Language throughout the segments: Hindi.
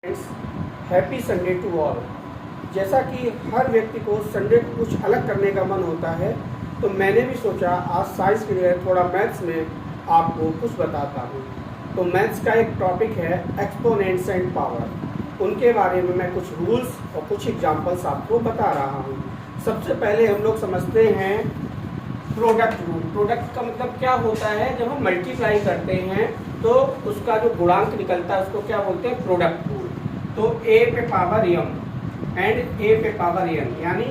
Happy Sunday to all. जैसा कि हर व्यक्ति को संडे को कुछ अलग करने का मन होता है, तो मैंने भी सोचा आज साइंस के लिए थोड़ा मैथ्स में आपको कुछ बताता हूँ। तो मैथ्स का एक टॉपिक है एक्सपोनेंट्स एंड पावर। उनके बारे में मैं कुछ रूल्स और कुछ एग्जांपल्स आपको बता रहा हूँ। सबसे पहले हम लोग समझते हैं प्रोडक्ट रूल। प्रोडक्ट का मतलब क्या होता है? जब हम मल्टीप्लाई करते हैं तो उसका जो गुणांक निकलता है उसको क्या बोलते हैं? Product rule. तो a पे पावर m एंड a पे पावर n, यानी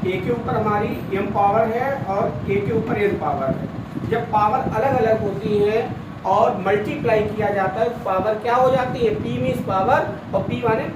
a के ऊपर हमारी m पावर है और a के ऊपर n पावर है। जब पावर अलग अलग होती है और मल्टीप्लाई किया जाता है, पावर क्या हो जाती है? p मीन्स पावर और p माने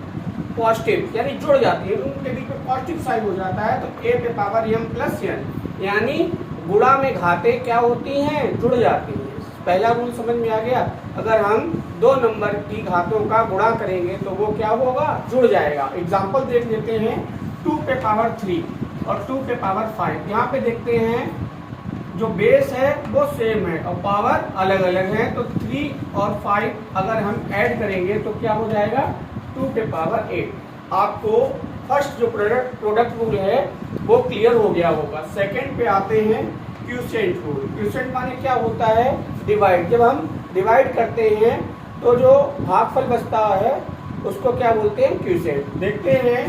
पॉजिटिव, यानी जुड़ जाती है, उनके बीच में पॉजिटिव साइन हो जाता है। तो a पे पावर m प्लस n, यानी गुणा में घातें क्या होती हैं? जुड़ जाती हैं। पहला रूल समझ में आ गया। अगर हम दो नंबर की घातों का गुणा करेंगे तो वो क्या होगा? जुड़ जाएगा। एग्जाम्पल देख लेते हैं। 2 पे पावर 3 और 2 पे पावर 5। यहाँ पे देखते हैं जो बेस है वो सेम है और पावर अलग अलग है। तो 3 और 5 अगर हम ऐड करेंगे तो क्या हो जाएगा? 2 पे पावर 8। आपको फर्स्ट जो प्रोडक्ट रूल है वो क्लियर हो गया होगा। सेकंड पे आते हैं क्यूसेंट रूल। क्यूसेंट माने क्या होता है? डिवाइड। जब हम डिवाइड करते हैं तो जो भागफल बचता है उसको क्या बोलते हैं? क्यूसेंट। देखते हैं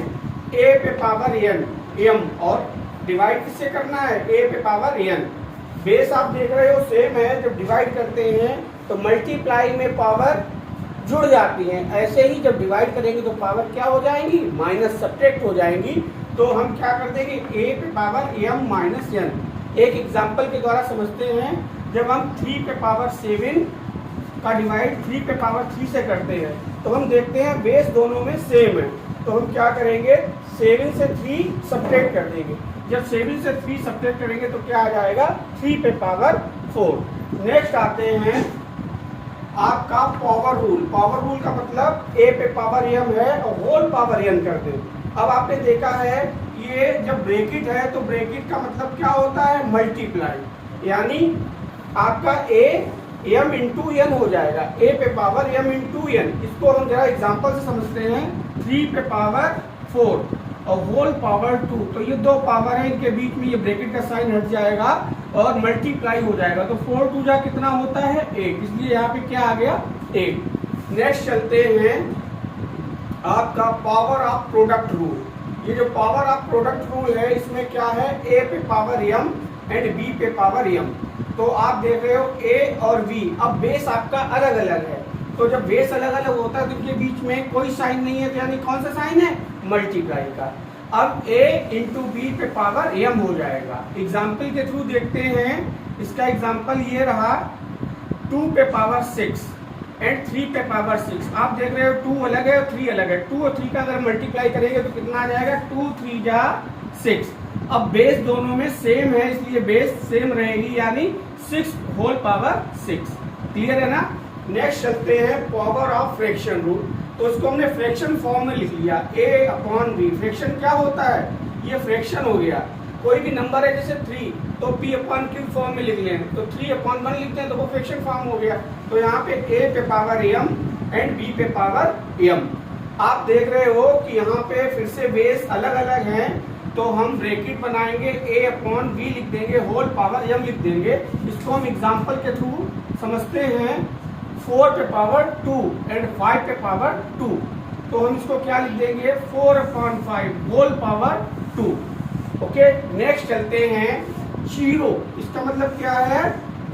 a पे पावर n m, और डिवाइड किससे करना है? a पे पावर n। बेस आप देख रहे हो सेम है। जब डिवाइड करते हैं तो मल्टीप्लाई में पावर जुड़ जाती हैं। ऐसे ही जब डिवाइड करेंगे तो पावर क्या हो जाएंगी? माइनस सब्ट्रैक्ट हो जाएंगी। तो हम क्या कर देंगे? a पे पावर m माइनस n। एक एग्जाम्पल के द्वारा समझते हैं। जब हम 3 पे पावर 7 का डिवाइड 3 पे पावर 3 से करते हैं तो हम देखते हैं बेस दोनों में सेम है। तो हम क्या करेंगे? 7 से 3 सब्ट्रैक्ट कर देंगे। जब 7 से 3 सब्ट्रैक्ट करेंगे तो क्या आ जाएगा? 3 पे पावर 4। नेक्स्ट आते हैं आपका पावर रूल। पावर रूल का मतलब a पे पावर m है और होल पावर n कर दें। अब आपने देखा है ये जब ब्रैकेट है तो ब्रैकेट का मतलब क्या होता है? मल्टीप्लाई, यानी आपका a m इंटू n हो जाएगा। a पे पावर m इंटू n। इसको हम जरा एग्जांपल से समझते हैं। 3 पे पावर 4 और होल पावर 2। तो ये दो पावर है, इनके बीच में ये ब्रैकेट का साइन हट जाएगा और मल्टीप्लाई हो जाएगा। तो 4 2 जा कितना होता है? 8। इसलिए यहाँ पे क्या आ गया? 8। नेक्स्ट चलते हैं आपका पावर ऑफ प्रोडक्ट रूल। ये जो पावर ऑफ प्रोडक्ट रूल है इसमें क्या है? a पे पावर m एंड b पे पावर m। तो आप देख रहे हो a और b। अब बेस आपका अलग अलग है, तो जब बेस अलग अलग होता है तो इनके बीच में कोई साइन नहीं है, तो यानी कौन सा साइन है? मल्टीप्लाई का। अब a इंटू बी पे पावर m हो जाएगा। एग्जाम्पल के थ्रू देखते हैं। इसका एग्जाम्पल ये रहा 2 पे पावर 6 एंड 3 पे पावर 6। आप देख रहे हो 2 अलग है और 3 अलग है। 2 और 3 का अगर मल्टीप्लाई करेंगे तो कितना आ जाएगा? 2 3 जा 6। अब बेस दोनों में सेम है इसलिए बेस सेम रहेगी, यानी 6 होल पावर 6। क्लियर है ना? नेक्स्ट चलते हैं पावर ऑफ फ्रैक्शन रूल। तो इसको हमने फ्रैक्शन फॉर्म में लिख लिया, a अपॉन b। फ्रैक्शन क्या होता है? ये फ्रैक्शन हो गया। कोई भी नंबर है जैसे 3 तो p अपॉन क्यूब फॉर्म में लिख लें, तो 3 अपॉन 1 लिखते हैं तो वो फ्रैक्शन फॉर्म हो गया। तो यहाँ पे a पे पावर m एंड b पे पावर m। आप देख रहे हो कि यहाँ पे फिर से बेस अलग अलग हैं, तो हम ब्रैकेट बनाएंगे, a अपॉन b लिख देंगे, होल पावर m लिख देंगे। इसको हम एग्जाम्पल के थ्रू समझते हैं। 4 पे पावर 2 एंड 5 पे पावर 2। तो हम इसको क्या लिख देंगे? 4 upon 5 whole power 2। Okay. Next चलते हैं 0। इसका मतलब क्या है?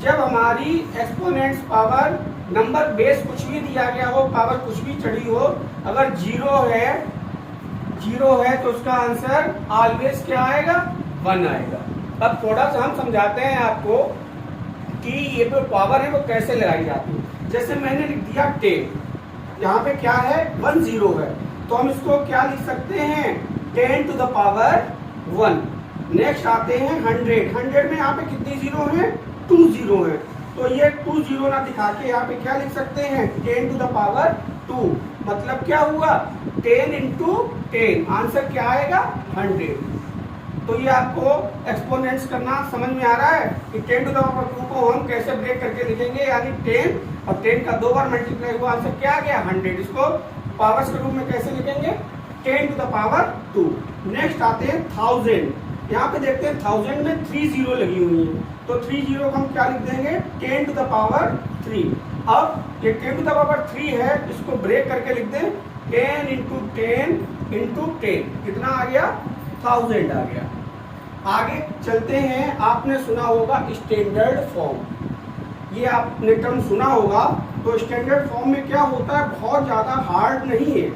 जब हमारी एक्सपोनेंट्स पावर नंबर बेस कुछ भी दिया गया हो, पावर कुछ भी चढ़ी हो, अगर 0 है तो उसका आंसर ऑलवेज क्या आएगा? 1 आएगा। अब थोड़ा सा हम समझाते हैं आपको कि ये जो पावर है वो कैसे लगाई जाती है। जैसे मैंने लिख दिया 10, यहाँ पे क्या है? 1 0 है, तो हम इसको क्या लिख सकते हैं? 10 टू द पावर 1। नेक्स्ट आते हैं 100। 100 में यहाँ पे कितनी जीरो है? 2 0 है, तो ये 2 0 ना दिखा के यहाँ पे क्या लिख सकते हैं? 10 टू द पावर 2। मतलब क्या हुआ? 10 इंटू 10। आंसर क्या आएगा? 100। तो ये आपको एक्सपोनेंट्स करना समझ में आ रहा है कि 10 टू द पावर 2 को हम कैसे ब्रेक करके लिखेंगे, यानी 10 और 10 का 2 बार मल्टीप्लाई हुआ, आंसर क्या आ गया? 100। इसको पावर्स के रूप में कैसे लिखेंगे? 10 टू द पावर 2। नेक्स्ट आते हैं 1000। यहाँ पे देखते हैं 1000 में 3 जीरो लगी हुई है, तो 3 जीरो को हम क्या लिख देंगे? 10 टू द पावर 3। अब ये 10 टू द पावर 3 है, इसको ब्रेक करके लिख दें 10 इंटू 10 इंटू 10। कितना आ गया? 1000 आ गया। आगे चलते हैं। आपने सुना होगा स्टैंडर्ड फॉर्म, ये आपने टर्म सुना होगा। तो स्टैंडर्ड फॉर्म में क्या होता है? बहुत ज़्यादा हार्ड नहीं है,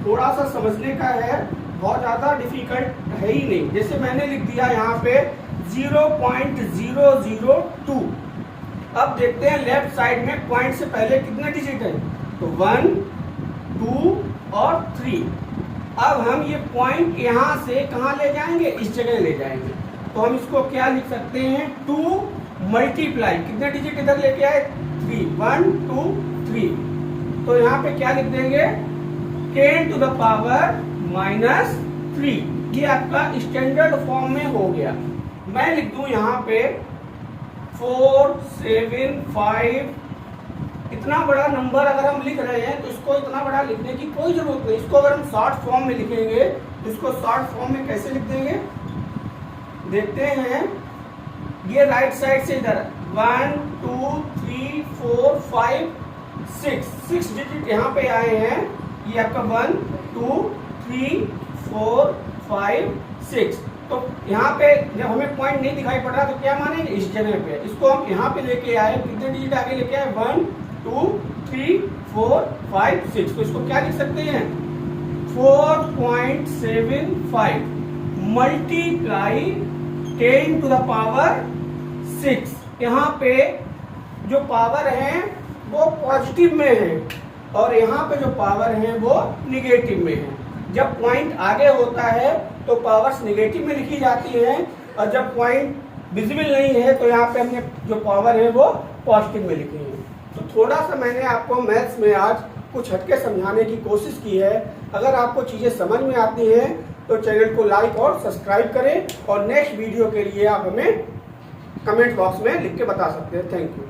थोड़ा सा समझने का है, बहुत ज़्यादा डिफिकल्ट है ही नहीं। जैसे मैंने लिख दिया यहाँ पे 0.002। अब देखते हैं लेफ्ट साइड में पॉइंट से पहले कितने डिजिट है? तो 1, 2 और 3। अब हम ये पॉइंट यहाँ से कहाँ ले जाएंगे? इस जगह ले जाएंगे। तो हम इसको क्या लिख सकते हैं? 2 मल्टीप्लाई, कितने डिजिट इधर लेके आए? 3, 1, 2, 3। तो यहाँ पे क्या लिख देंगे? 10 टू द पावर -3। ये आपका स्टैंडर्ड फॉर्म में हो गया। मैं लिख दूं यहाँ पे 4, 7, 5। इतना बड़ा नंबर अगर हम लिख रहे हैं तो इसको इतना बड़ा लिखने की कोई जरूरत नहीं। इसको अगर हम शॉर्ट फॉर्म में लिखेंगे तो इसको शॉर्ट फॉर्म में कैसे लिख देंगे? देखते हैं। ये राइट साइड से इधर 1, 2, 3, 4, 5, 6 डिजिट यहाँ पे आए हैं। ये आपका 1, 2, 3, 4, 5, 6। तो यहाँ पे जब हमें पॉइंट नहीं दिखाई पड़ रहा तो क्या मानेंगे? इस जगह पे। इसको हम यहाँ पे लेके आए, कितने डिजिट आगे लेके आए? 1, 2, 3, 4, 5, 6। तो इसको क्या लिख सकते हैं? 4.75 मल्टीप्लाई 10 टू द पावर 6। यहाँ पे जो पावर है वो पॉजिटिव में है और यहाँ पे जो पावर है वो निगेटिव में है। जब पॉइंट आगे होता है तो पावर्स निगेटिव में लिखी जाती है और जब पॉइंट विजिबल नहीं है तो यहाँ पे हमने जो पावर है वो पॉजिटिव में लिखी है। तो थोड़ा सा मैंने आपको मैथ्स में आज कुछ हटके समझाने की कोशिश की है। अगर आपको चीज़ें समझ में आती हैं तो चैनल को लाइक और सब्सक्राइब करें और नेक्स्ट वीडियो के लिए आप हमें कमेंट बॉक्स में लिख के बता सकते हैं। Thank you.